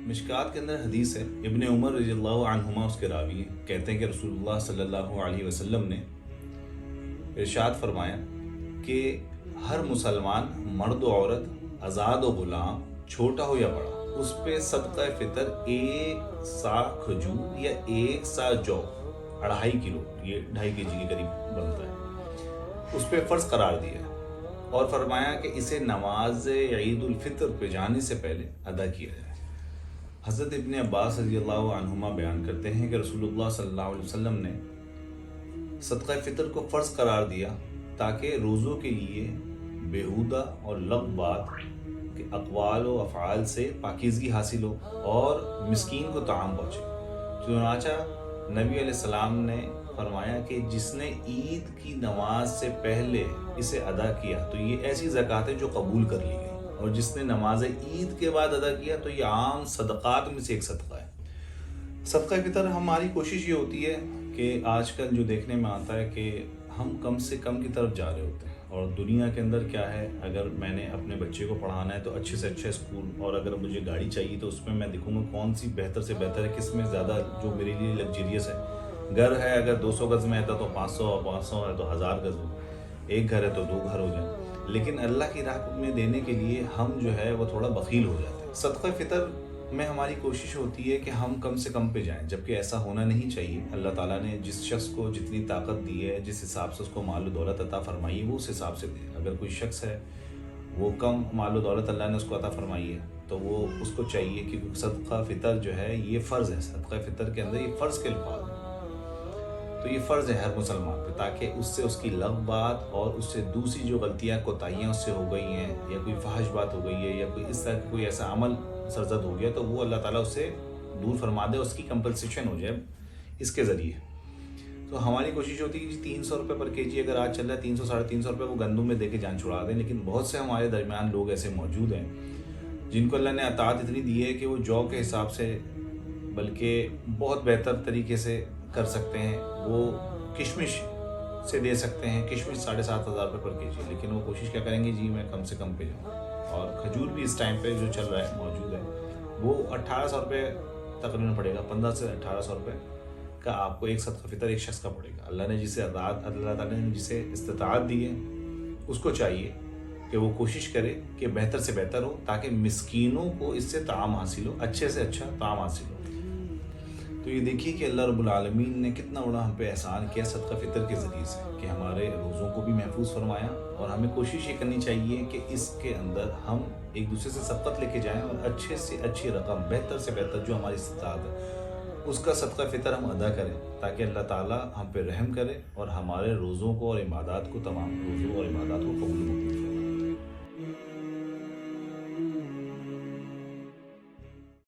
مشکات کے اندر حدیث ہے، ابن عمر رضی اللہ عنہما اس کے راوی ہیں، کہتے ہیں کہ رسول اللہ صلی اللہ علیہ وسلم نے ارشاد فرمایا کہ ہر مسلمان مرد و عورت، آزاد و غلام، چھوٹا ہو یا بڑا، اس پہ صدقہ فطر 1 سا کھجور یا 1 سا جو 2.5 کلو، یہ 2.5 kg کے قریب بنتا ہے، اس پہ فرض قرار دیا ہے اور فرمایا کہ اسے نماز عید الفطر پہ جانے سے پہلے ادا کیا جائے۔ حضرت ابن عباس رضی اللہ عنہما بیان کرتے ہیں کہ رسول اللہ صلی اللہ علیہ وسلم نے صدقہ فطر کو فرض قرار دیا تاکہ روزوں کے لیے بیہودہ اور لغو بات کے اقوال و افعال سے پاکیزگی حاصل ہو اور مسکین کو طعام پہنچے۔ چنانچہ نبی علیہ السلام نے فرمایا کہ جس نے عید کی نماز سے پہلے اسے ادا کیا تو یہ ایسی زکوٰۃ ہے جو قبول کر لی گئی، اور جس نے نماز عید کے بعد ادا کیا تو یہ عام صدقات میں سے ایک صدقہ ہے۔ صدقہ فطر ہماری کوشش یہ ہوتی ہے کہ آج کل جو دیکھنے میں آتا ہے کہ ہم کم سے کم کی طرف جا رہے ہوتے ہیں، اور دنیا کے اندر کیا ہے، اگر میں نے اپنے بچے کو پڑھانا ہے تو اچھے سے اچھا اسکول، اور اگر مجھے گاڑی چاہیے تو اس میں میں دیکھوں گا کون سی بہتر سے بہتر ہے، کس میں زیادہ جو میرے لیے لگزریس ہے۔ گھر ہے اگر 200 گز میں ہے تو 500 ہے تو 1000 گز ہو، ایک گھر ہے تو 2 گھر ہو جائیں، لیکن اللہ کی راہ میں دینے کے لیے ہم جو ہے وہ تھوڑا بخیل ہو جاتے ہیں۔ صدقہ فطر میں ہماری کوشش ہوتی ہے کہ ہم کم سے کم پہ جائیں، جبکہ ایسا ہونا نہیں چاہیے۔ اللہ تعالیٰ نے جس شخص کو جتنی طاقت دی ہے، جس حساب سے اس کو مال و دولت عطا فرمائی ہے، وہ اس حساب سے دے۔ اگر کوئی شخص ہے وہ کم مال و دولت اللہ نے اس کو عطا فرمائی ہے تو وہ اس کو چاہیے کہ صدقہ فطر جو ہے یہ فرض ہے، صدقہ فطر کے اندر یہ فرض کے الفاظ ہیں، تو یہ فرض ہے ہر مسلمان پہ، تاکہ اس سے اس کی لغو بات اور اس سے دوسری جو غلطیاں کوتاہیاں اس سے ہو گئی ہیں، یا کوئی فحش بات ہو گئی ہے، یا کوئی اس طرح کا کوئی ایسا عمل سرزد ہو گیا تو وہ اللہ تعالیٰ اس سے دور فرما دے، اس کی کمپنسیشن ہو جائے اس کے ذریعے۔ تو ہماری کوشش ہوتی ہے کہ 300 روپے پر کے جی اگر آج چل رہا ہے، 300 ساڑھے 300 روپے وہ گندم میں دے کے جان چھڑا دیں، لیکن بہت سے ہمارے درمیان لوگ ایسے موجود ہیں جن کو اللہ نے عطاعت اتنی دی ہے کہ وہ جو کے حساب سے بلکہ بہت بہتر طریقے سے کر سکتے ہیں، وہ کشمش سے دے سکتے ہیں، کشمش 7,500 روپے پر کے جی، لیکن وہ کوشش کیا کریں گے، جی میں کم سے کم پہ جاؤں۔ اور کھجور بھی اس ٹائم پہ جو چل رہا ہے موجود ہے وہ 1,800 روپے تقریباً پڑے گا، 1500 سے 1,800 روپے کا آپ کو ایک صدقہ فطر ایک شخص کا پڑے گا۔ اللہ تعالیٰ نے جسے استطاعت دی ہے اس کو چاہیے کہ وہ کوشش کرے کہ بہتر سے بہتر ہو، تاکہ مسکینوں کو اس سے طعام حاصل ہو، اچھے سے اچھا طعام حاصل ہو۔ تو یہ دیکھیے کہ اللہ رب العالمین نے کتنا بڑا ہم پہ احسان کیا صدقہ فطر کے ذریعے سے، کہ ہمارے روزوں کو بھی محفوظ فرمایا، اور ہمیں کوشش یہ کرنی چاہیے کہ اس کے اندر ہم ایک دوسرے سے سبقت لے کے جائیں، اور اچھے سے اچھی رقم، بہتر سے بہتر جو ہماری استطاعت ہے اس کا صدقہ فطر ہم ادا کریں، تاکہ اللہ تعالیٰ ہم پہ رحم کرے اور ہمارے روزوں کو اور عبادات کو، تمام روزوں اور عبادات کو قبول فرمائے۔